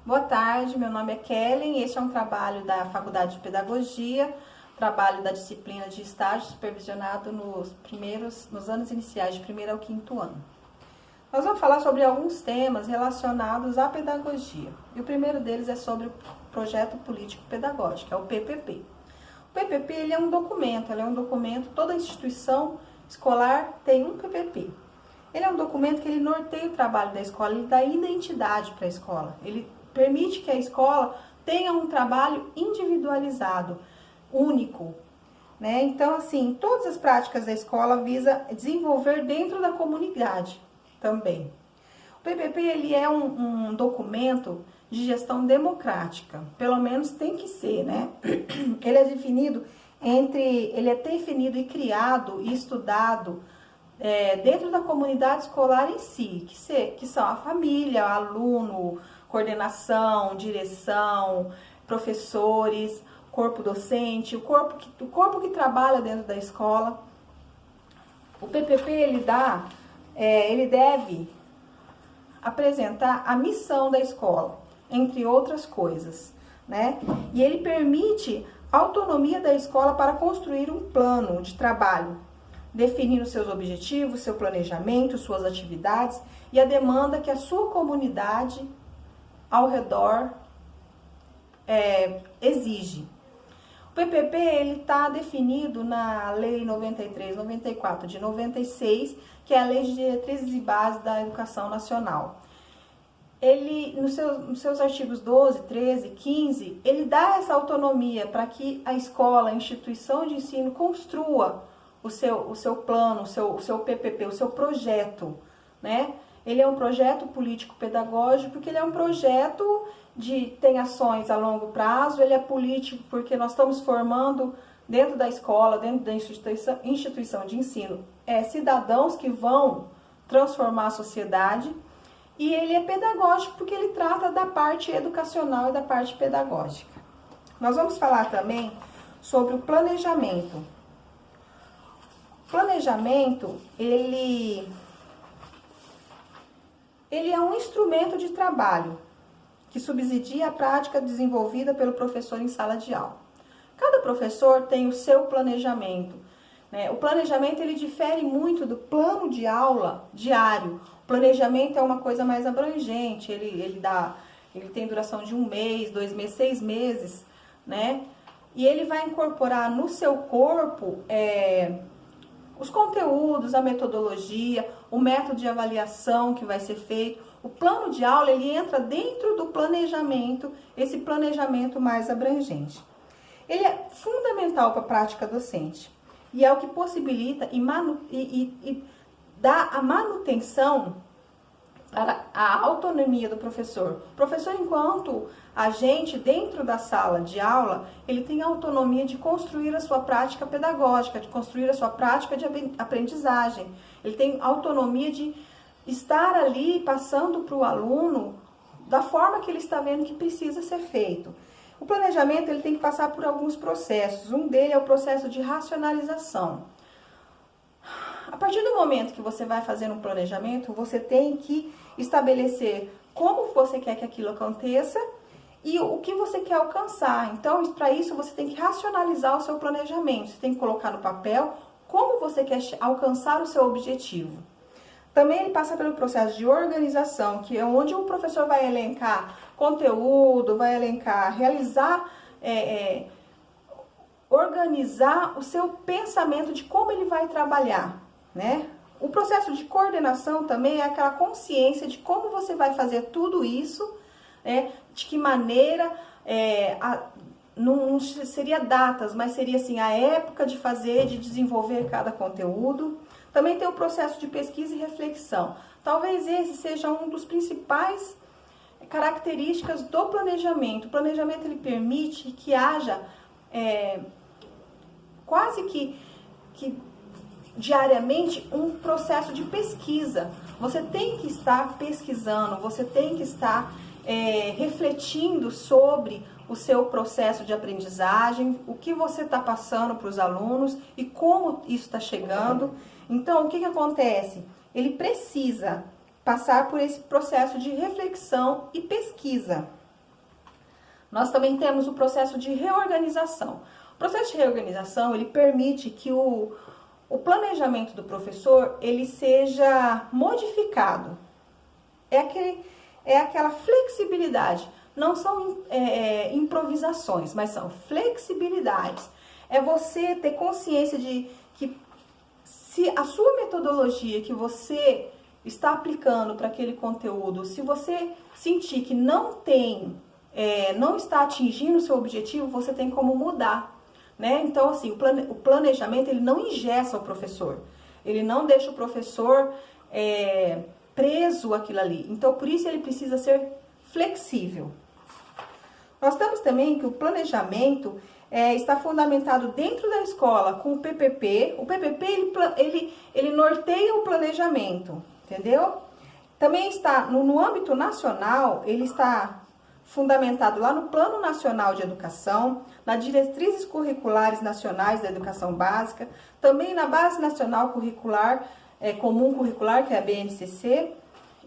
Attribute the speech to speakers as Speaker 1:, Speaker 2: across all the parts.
Speaker 1: Boa tarde, meu nome é Kellen, este é um trabalho da Faculdade de Pedagogia, trabalho da disciplina de estágio supervisionado nos anos iniciais, de primeiro ao quinto ano. Nós vamos falar sobre alguns temas relacionados à pedagogia, e o primeiro deles é sobre o Projeto Político Pedagógico, é o PPP. O PPP ele é um documento, toda instituição escolar tem um PPP. Ele é um documento que ele norteia o trabalho da escola, ele dá identidade para a escola, ele permite que a escola tenha um trabalho individualizado, único, né? Então, assim, todas as práticas da escola visa desenvolver dentro da comunidade também. O PPP, ele é um documento de gestão democrática, pelo menos tem que ser, né? Ele é definido e criado e estudado dentro da comunidade escolar em si, que são a família, o aluno, coordenação, direção, professores, corpo docente, o corpo que trabalha dentro da escola. O PPP ele deve apresentar a missão da escola, entre outras coisas, né? E ele permite a autonomia da escola para construir um plano de trabalho, definindo seus objetivos, seu planejamento, suas atividades e a demanda que a sua comunidade ao redor exige. O PPP ele está definido na Lei 93/94 de 96, que é a Lei de Diretrizes e Bases da Educação Nacional. Ele, nos seus artigos 12, 13, 15, ele dá essa autonomia para que a escola, a instituição de ensino, construa o seu plano, o seu PPP, o seu projeto, né? Ele é um projeto político-pedagógico porque ele é um projeto tem ações a longo prazo, ele é político porque nós estamos formando dentro da escola, dentro da instituição de ensino, cidadãos que vão transformar a sociedade, e ele é pedagógico porque ele trata da parte educacional e da parte pedagógica. Nós vamos falar também sobre o planejamento. O planejamento, ele é um instrumento de trabalho que subsidia a prática desenvolvida pelo professor em sala de aula. Cada professor tem o seu planejamento, né? O planejamento ele difere muito do plano de aula diário. O planejamento é uma coisa mais abrangente, ele tem duração de 1 mês, 2 meses, 6 meses, né? E ele vai incorporar no seu corpo os conteúdos, a metodologia, o método de avaliação que vai ser feito. O plano de aula, ele entra dentro do planejamento, esse planejamento mais abrangente. Ele é fundamental para a prática docente e é o que possibilita e dá a manutenção para a autonomia do professor. O professor, enquanto agente dentro da sala de aula, ele tem a autonomia de construir a sua prática pedagógica, de construir a sua prática de aprendizagem. Ele tem autonomia de estar ali passando para o aluno da forma que ele está vendo que precisa ser feito. O planejamento ele tem que passar por alguns processos. Um deles é o processo de racionalização. A partir do momento que você vai fazer um planejamento, você tem que estabelecer como você quer que aquilo aconteça e o que você quer alcançar. Então, para isso, você tem que racionalizar o seu planejamento. Você tem que colocar no papel como você quer alcançar o seu objetivo. Também ele passa pelo processo de organização, que é onde o professor vai elencar conteúdo, vai elencar, realizar, organizar o seu pensamento de como ele vai trabalhar, né? O processo de coordenação também é aquela consciência de como você vai fazer tudo isso, né? De que maneira, não seria datas, mas seria assim, a época de fazer, de desenvolver cada conteúdo. Também tem o processo de pesquisa e reflexão. Talvez esse seja um dos principais características do planejamento. O planejamento ele permite que haja quase que diariamente um processo de pesquisa. Você tem que estar pesquisando, você tem que estar refletindo sobre o seu processo de aprendizagem, o que você está passando para os alunos e como isso está chegando. Então, o que acontece? Ele precisa passar por esse processo de reflexão e pesquisa, Nós também temos o processo de reorganização. O processo de reorganização, ele permite que o planejamento do professor, ele seja modificado. É aquela flexibilidade. Não são improvisações, mas são flexibilidades. É você ter consciência de que se a sua metodologia que você está aplicando para aquele conteúdo, se você sentir que não está atingindo o seu objetivo, você tem como mudar. Né? Então, assim, o planejamento, ele não engessa o professor. Ele não deixa o professor preso àquilo ali. Então, por isso, ele precisa ser flexível. Nós temos também que o planejamento está fundamentado dentro da escola com o PPP. O PPP, ele norteia o planejamento, entendeu? Também está, no âmbito nacional, ele está fundamentado lá no Plano Nacional de Educação, nas diretrizes curriculares nacionais da educação básica, também na Base Nacional Curricular, Comum Curricular, que é a BNCC,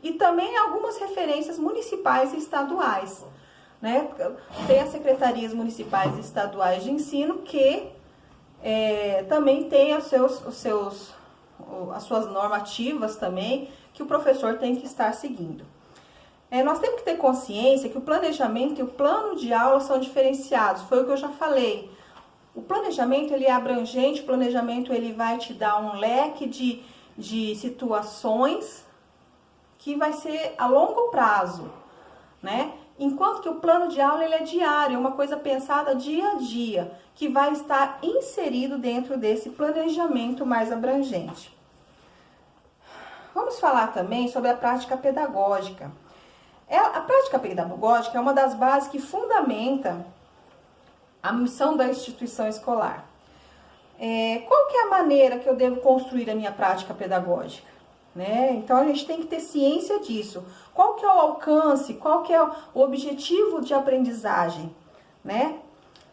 Speaker 1: e também algumas referências municipais e estaduais. Né? Tem as secretarias municipais e estaduais de ensino que também tem as suas normativas também, que o professor tem que estar seguindo. Nós temos que ter consciência que o planejamento e o plano de aula são diferenciados, foi o que eu já falei. O planejamento, ele é abrangente, o planejamento, ele vai te dar um leque de situações que vai ser a longo prazo, né? Enquanto que o plano de aula, ele é diário, é uma coisa pensada dia a dia, que vai estar inserido dentro desse planejamento mais abrangente. Vamos falar também sobre a prática pedagógica. A prática pedagógica é uma das bases que fundamenta a missão da instituição escolar. Qual que é a maneira que eu devo construir a minha prática pedagógica? Né? Então, a gente tem que ter ciência disso. Qual que é o alcance, qual que é o objetivo de aprendizagem? Né?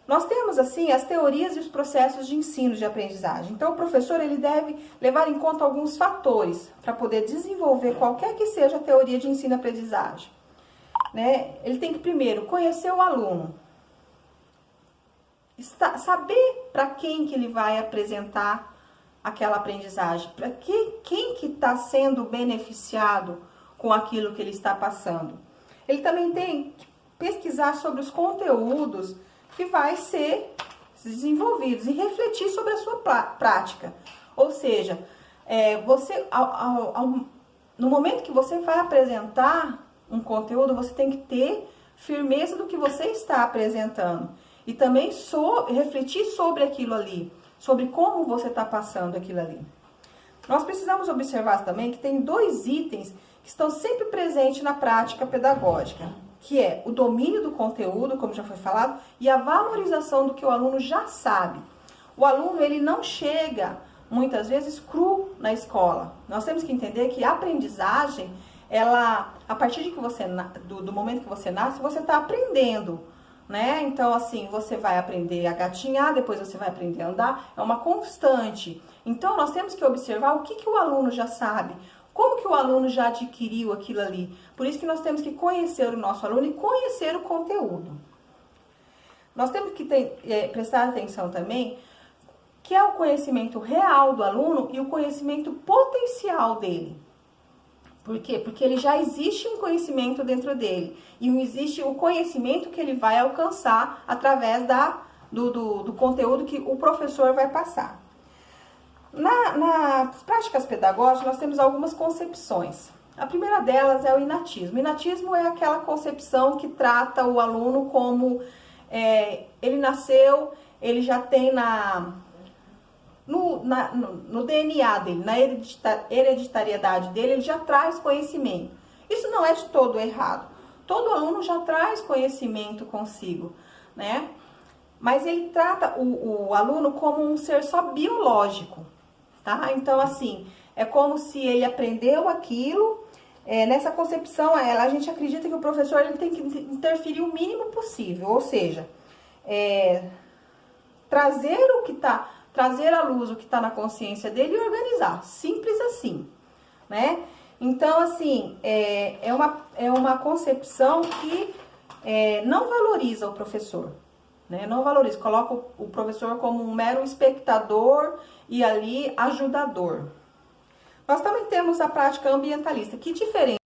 Speaker 1: Nós temos, assim, as teorias e os processos de ensino de aprendizagem. Então, o professor, ele deve levar em conta alguns fatores para poder desenvolver qualquer que seja a teoria de ensino e aprendizagem. Né? Ele tem que, primeiro, conhecer o aluno, saber para quem que ele vai apresentar aquela aprendizagem, para quem que está sendo beneficiado com aquilo que ele está passando. Ele também tem que pesquisar sobre os conteúdos que vai ser desenvolvidos e refletir sobre a sua prática. Ou seja, no momento que você vai apresentar um conteúdo, você tem que ter firmeza do que você está apresentando. E também refletir sobre aquilo ali, sobre como você está passando aquilo ali. Nós precisamos observar também que tem 2 itens que estão sempre presentes na prática pedagógica, que é o domínio do conteúdo, como já foi falado, e a valorização do que o aluno já sabe. O aluno, ele não chega, muitas vezes, cru na escola. Nós temos que entender que a aprendizagem, a partir do momento que você nasce, você está aprendendo, né? Então, assim, você vai aprender a gatinhar, depois você vai aprender a andar, é uma constante. Então, nós temos que observar o que o aluno já sabe, como que o aluno já adquiriu aquilo ali. Por isso que nós temos que conhecer o nosso aluno e conhecer o conteúdo. Nós temos que prestar atenção também, que é o conhecimento real do aluno e o conhecimento potencial dele. Por quê? Porque ele já existe um conhecimento dentro dele. E existe o conhecimento que ele vai alcançar através do conteúdo que o professor vai passar. Nas práticas pedagógicas, nós temos algumas concepções. A primeira delas é o inatismo. O inatismo é aquela concepção que trata o aluno como ele nasceu, ele já tem no DNA dele, na hereditariedade dele, ele já traz conhecimento. Isso não é de todo errado. Todo aluno já traz conhecimento consigo, né? Mas ele trata o aluno como um ser só biológico, tá? Então, assim, é como se ele aprendeu aquilo. Nessa concepção, a gente acredita que o professor ele tem que interferir o mínimo possível, ou seja, trazer à luz o que está na consciência dele e organizar. Simples assim, né? Então, assim, é uma concepção que não valoriza o professor, né? Não valoriza, coloca o professor como um mero espectador e ali ajudador. Nós também temos a prática ambientalista, que diferente